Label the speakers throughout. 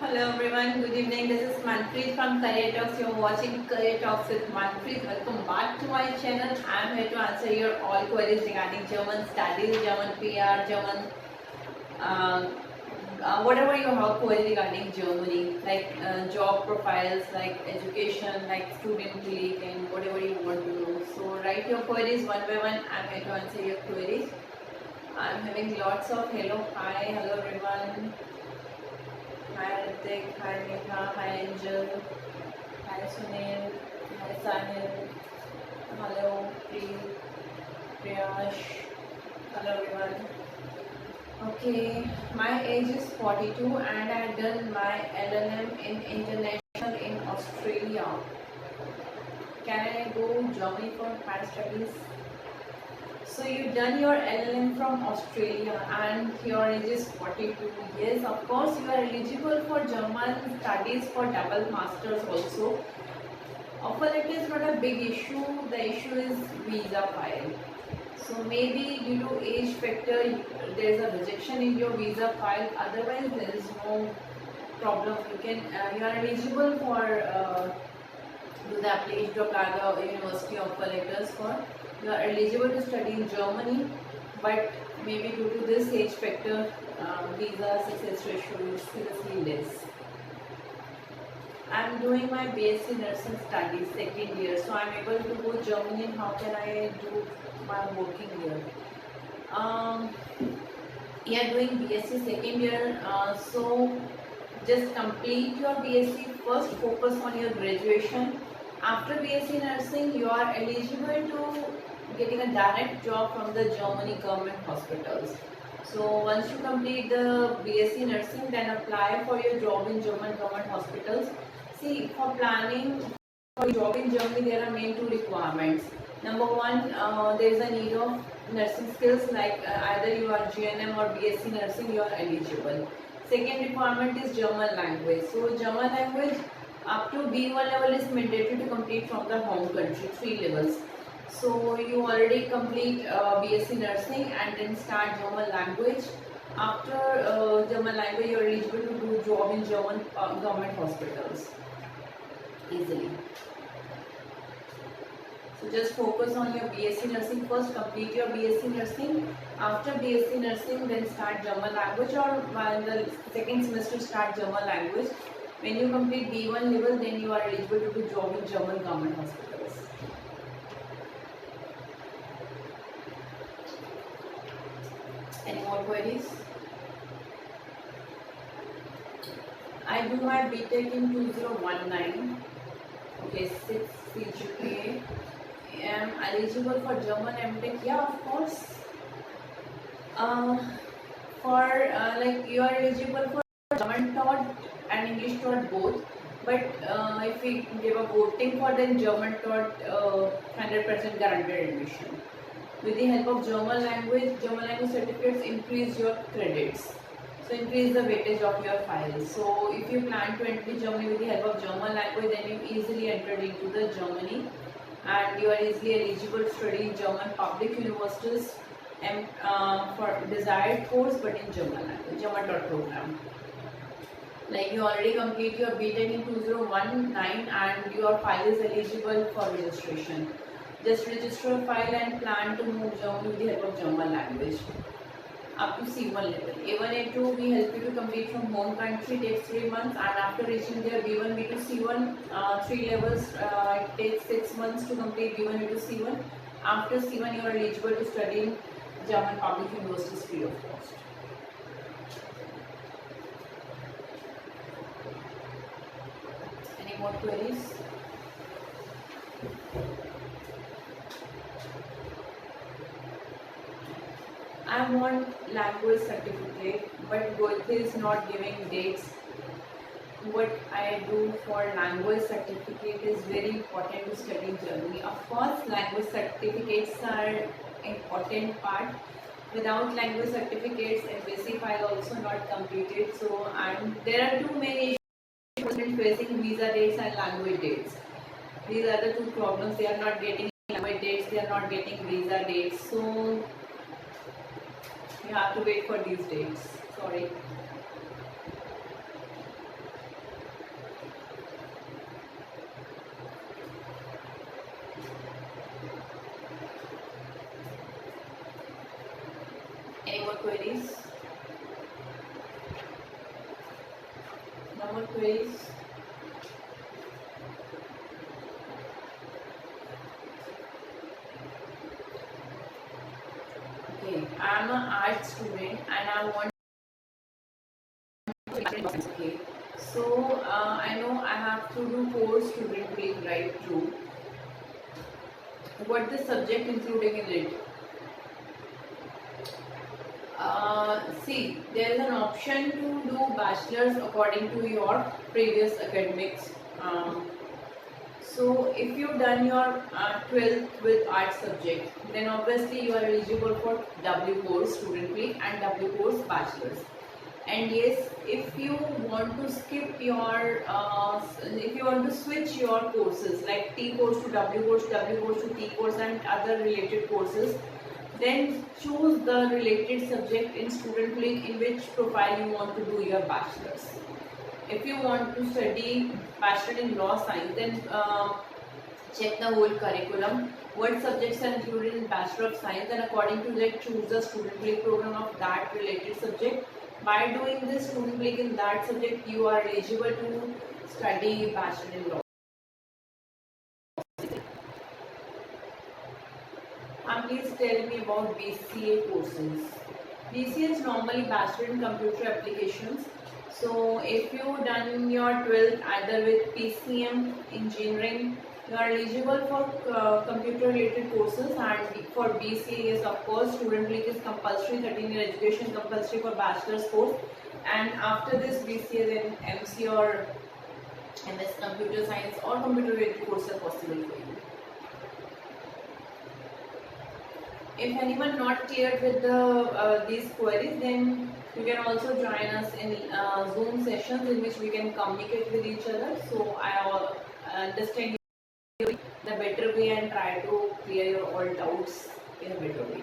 Speaker 1: Hello everyone, good evening. This is Manpreet from Career Talks. You're watching Career Talks with Manpreet. Welcome back to my channel. I'm here to answer your all queries regarding German studies, German PR, German, uh, whatever you have query regarding Germany, like job profiles, like education, like student league, and whatever you want to know. So write your queries one by one. I'm here to answer your queries. I'm having lots of hello everyone. Hi Ritik, hi Neha, hi Angel, hi Sunil, hi Sahil, hello Priyash, hello everyone. Okay, my age is 42 and I done my LLM in international in Australia. Can I go Germany for higher studies? So you've done your LLM from Australia and your age is 42. Yes, of course you are eligible for German studies for double masters also. Offer letter is not a big issue. The issue is visa file. So maybe due to age factor there is a rejection in your visa file. Otherwise there is no problem. You are eligible for do the application to apply the university offer letters for. You are eligible to study in Germany, but maybe due to this age factor, visa success ratio is seriously less. I am doing my BSc nursing studies second year, so I am able to go Germany. And how can I do my working here? You are doing BSc second year, so just complete your BSc first. Focus on your graduation. After BSc nursing, you are eligible to getting a direct job from the Germany government hospitals. So once you complete the BSc nursing, then apply for your job in German government hospitals. See, for planning for job in Germany, there are main two requirements. Number one, there is a need of nursing skills, like either you are GNM or BSc nursing, you are eligible. Second requirement is German language. So German language up to B1 level is mandatory to complete from the home country, 3 levels. So you already complete BSc nursing and then start German language. After German language, you are eligible to do job in German government hospitals easily. So just focus on your BSc nursing first, complete your BSc nursing. After BSc nursing, then start German language, or while the second semester start German language. When you complete B1 level, then you are eligible to do job in German government hospitals. Any more queries? I do my BTech in 2019. Okay, 6 CGPA. Am eligible for German MTech? Yeah, of course. Like you are eligible for German taught and English taught both. But if we give a voting for then German taught 100% guaranteed admission. With the help of German language certificates increase your credits. So increase the weightage of your files. So if you plan to enter Germany with the help of German language, then you easily entered into the Germany, and you are easily eligible to study in German public universities and for desired course, but in German language, German taught program. Like you already complete your BTech in 2019 and your file is eligible for registration. Just register a file and plan to move Germany with the help of German language up to C1 level. A1, A2 we help you to complete from home country, takes 3 months, and after reaching there B1, B2, C1, 3 levels, it takes 6 months to complete B1, B2, C1. After C1 you are eligible to study in German public universities free of cost. Any more queries? I want language certificate, but Goethe is not giving dates. What I do for language certificate is very important to study in Germany. Of course, language certificates are important part. Without language certificates, embassy file also not completed. So, and there are too many issues facing visa dates and language dates. These are the two problems. They are not getting language dates. They are not getting visa dates. So you have to wait for these dates. Sorry. queries? No more queries? Okay, I am an art student and I want to. Okay, so I know I have to do course student week, right? True. What the subject including in it? See, there is an option to do bachelor's according to your previous academics. Um, so, if you've done your 12th with art subject, then obviously you are eligible for W course student week and W course bachelor's. And yes, if you want to skip your, if you want to switch your courses like T course to W course, W course to T course, and other related courses, then choose the related subject in student week in which profile you want to do your bachelor's. If you want to study bachelor in law science, then check the whole curriculum. What subjects are included in Bachelor of Science, and according to that, choose the student week program of that related subject. By doing this student week in that subject, you are eligible to study Bachelor in Law. Please tell me about BCA courses. BCA is normally Bachelor in Computer Applications. So if you done your 12th either with PCM, engineering, you are eligible for computer related courses, and for BCA, yes, of course, student week is compulsory, 13-year education compulsory for bachelor's course, and after this BCA then MC or MS computer science or computer related courses are possible for you. If anyone not cleared with these queries, then you can also join us in Zoom sessions in which we can communicate with each other. So I understand the better way and try to clear your all doubts in a better way.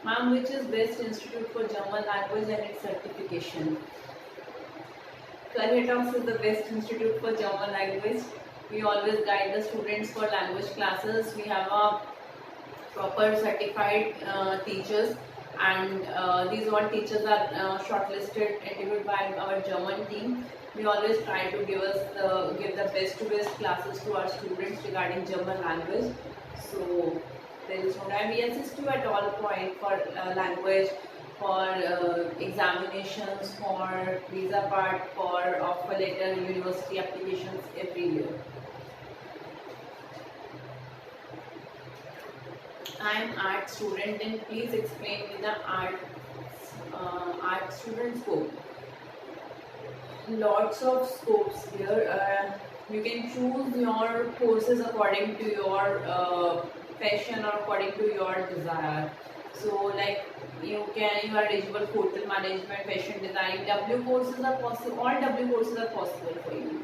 Speaker 1: Ma'am, which is best institute for German language and its certification? Career Talks is the best institute for German language. We always guide the students for language classes. We have a proper certified teachers, and these all teachers are shortlisted, interviewed by our German team. We always try to give the best to best classes to our students regarding German language. So there is no time. We assist you at all point for language, for examinations, for visa part, for offer letter, university applications every year. I am art student, then please explain me the art student scope. Lots of scopes here. You can choose your courses according to your passion or according to your desire. So like you are eligible for hotel management, fashion design. W courses are possible. All W courses are possible for you.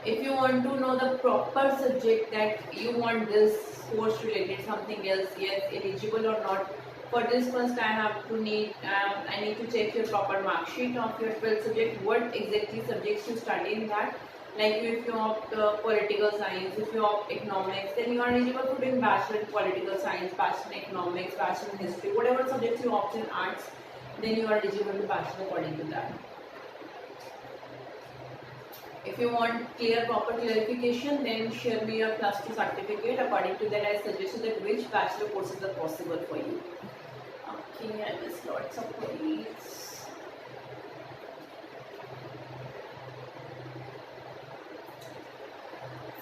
Speaker 1: If you want to know the proper subject that you want this course related something else, yes, eligible or not. For this first I need to check your proper mark sheet of your 12th subject, what exactly subjects you study in that. Like if you opt political science, if you opt economics, then you are eligible for doing bachelor in political science, bachelor in economics, bachelor in history, whatever subjects you opt in arts, then you are eligible to bachelor according to that. If you want clear proper clarification, then share me your +2 certificate. According to that, I suggest you that which bachelor courses are possible for you. Okay, I missed lots of queries.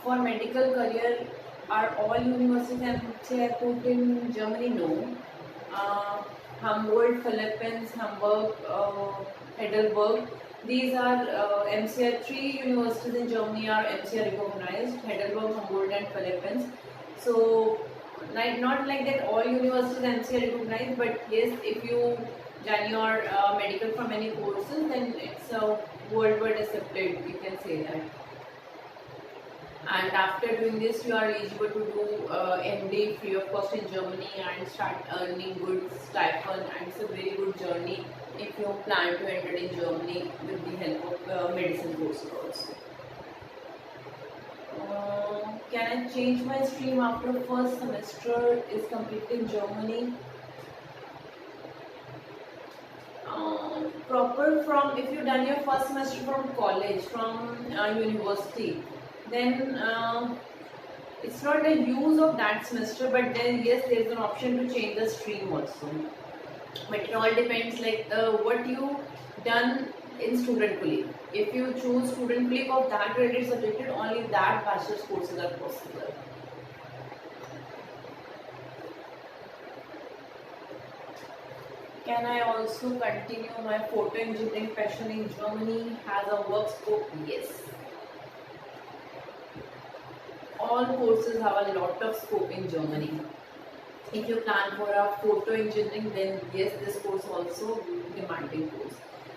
Speaker 1: For medical career, are all universities and put in Germany? No. Humboldt, Philippines, Hamburg, Heidelberg. These are MCR, 3 universities in Germany are MCR recognized, Heidelberg, Humboldt and Philippines. So not like that all universities are MCR recognized, but yes, if you done your medical from any courses, then it's worldwide accepted, you can say that. And after doing this, you are eligible to do MD free of cost in Germany and start earning good stipend, and it's a very good journey if you plan to enter in Germany with the help of medicine courses also. Can I change my stream after first semester is completed in Germany? proper from if you done your first semester from college, from university, then it's not the use of that semester, but then yes, there is an option to change the stream also. But it all depends like what you done in student colleague. If you choose student colleague of that related subject, only that bachelor's courses are possible. Can I also continue my photo engineering passion in Germany? Has a work scope? Yes. All courses have a lot of scope in Germany. If you plan for a photo engineering, then yes, this course also demanding course.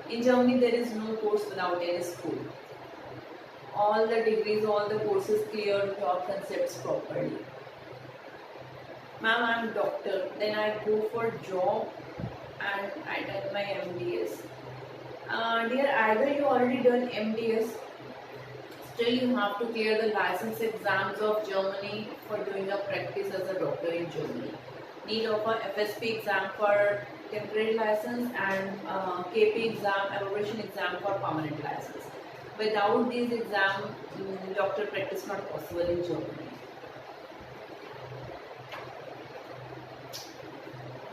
Speaker 1: In Germany, there is no course without any school. All the degrees, all the courses clear your concepts properly. Ma'am, I'm doctor. Then I go for job and I done my MDS. Dear, either you already done MDS, still you have to clear the license exams of Germany for doing a practice as a doctor in Germany. Need of a FSP exam for temporary license and KP exam, evaluation exam for permanent license. Without these exams, doctor practice not possible in Germany.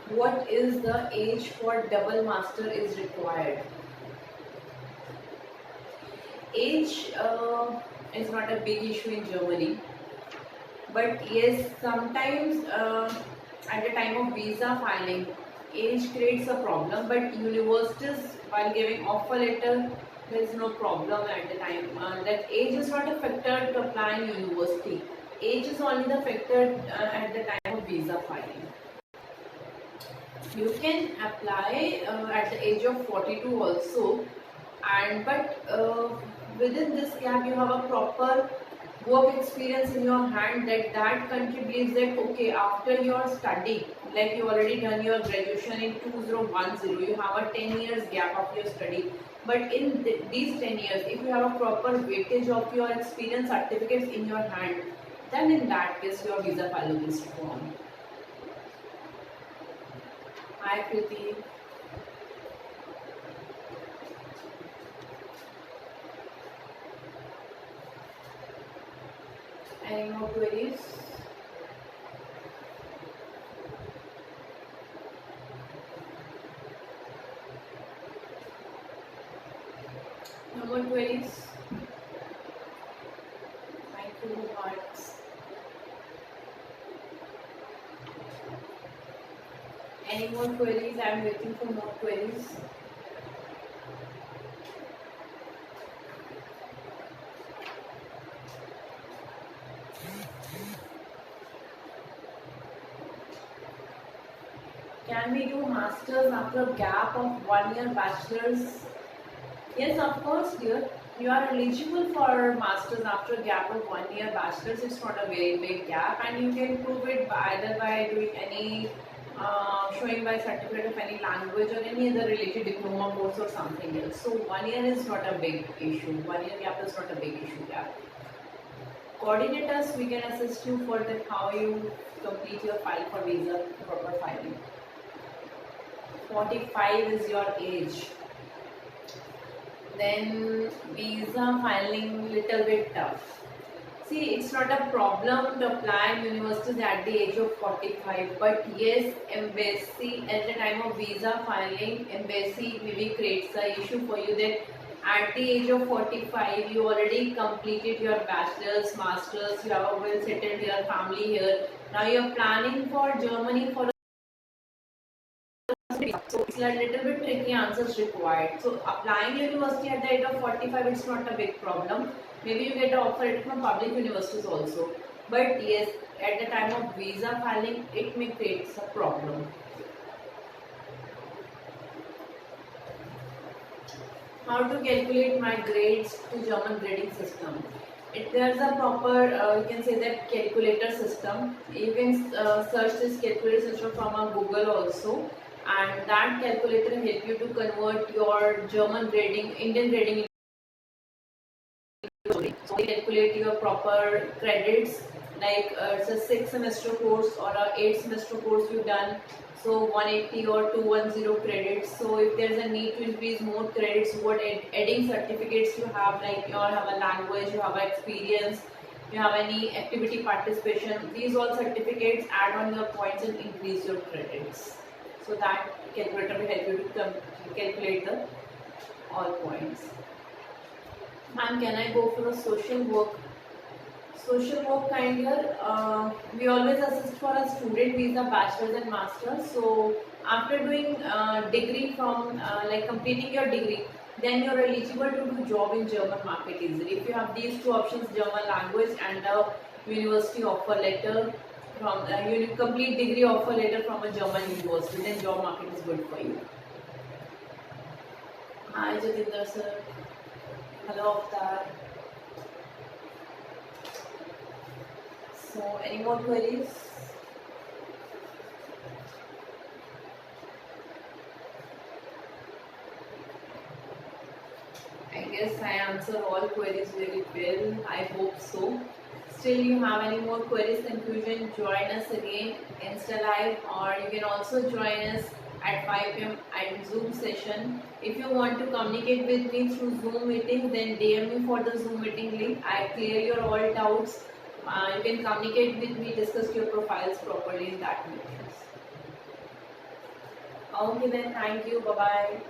Speaker 1: What is the age for double master is required? Age is not a big issue in Germany, but yes, sometimes at the time of visa filing, age creates a problem. But universities, while giving offer letter, there is no problem at the time. That age is not a factor to apply in university. Age is only the factor at the time of visa filing. You can apply at the age of 42 also, and but within this gap you have a proper work experience in your hand, that country believes that okay, after your study, like you already done your graduation in 2010, you have a 10 years gap of your study, but in these 10 years if you have a proper weightage of your experience certificates in your hand, then in that case your visa filing is strong. Hi Kriti. Any more queries? No more queries? Thank you, hearts. Any more queries? I am waiting for more queries. Can we do masters after a gap of 1 year bachelor's? Yes, of course, dear. You are eligible for masters after a gap of 1 year bachelor's. It's not a very big gap, and you can prove it either by doing any showing by certificate of any language or any other related diploma course or something else. So 1 year is not a big issue. 1 year gap is not a big issue gap. Coordinate us. We can assist you for that how you complete your file for visa proper filing. 45 is your age. Then visa filing little bit tough. See, it's not a problem to apply in universities at the age of 45, but yes, embassy at the time of visa filing, embassy maybe creates the issue for you that at the age of 45 you already completed your bachelor's, master's, you have a well settled your family here. Now you are planning for Germany for so it's a little bit tricky answers required. So applying university at the age of 45, it's not a big problem. Maybe you get an offer letter from public universities also. But yes, at the time of visa filing, it may create a problem. How to calculate my grades to German grading system? There's a proper, you can say that calculator system. You can search this calculator system from a Google also. And that calculator will help you to convert your German grading, Indian grading. So calculate your proper credits it's a 6 semester course or a 8 semester course you've done, so 180 or 210 credits. So if there's a need to increase more credits, what adding certificates you have, like you have a language, you have experience, you have any activity participation, these all certificates add on your points and increase your credits. So that calculator will help you to calculate the all points. Ma'am, can I go for a social work? Social work kind here, we always assist for a student visa, bachelor's and master's. So after doing degree from completing your degree, then you're eligible to do job in German market easily. If you have these two options, German language and a university offer letter from complete degree offer letter from a German university, then job market is good for you. Hi Jatinder sir. Hello Avtar. So, any more queries? I guess I answer all queries very well. I hope so. Still, you have any more queries, confusion? Join us again Insta Live, or you can also join us at 5 p.m. at Zoom session. If you want to communicate with me through Zoom meeting, then DM me for the Zoom meeting link. I clear your all doubts. You can communicate with me, discuss your profiles properly in that meetings. Okay then, thank you, bye bye.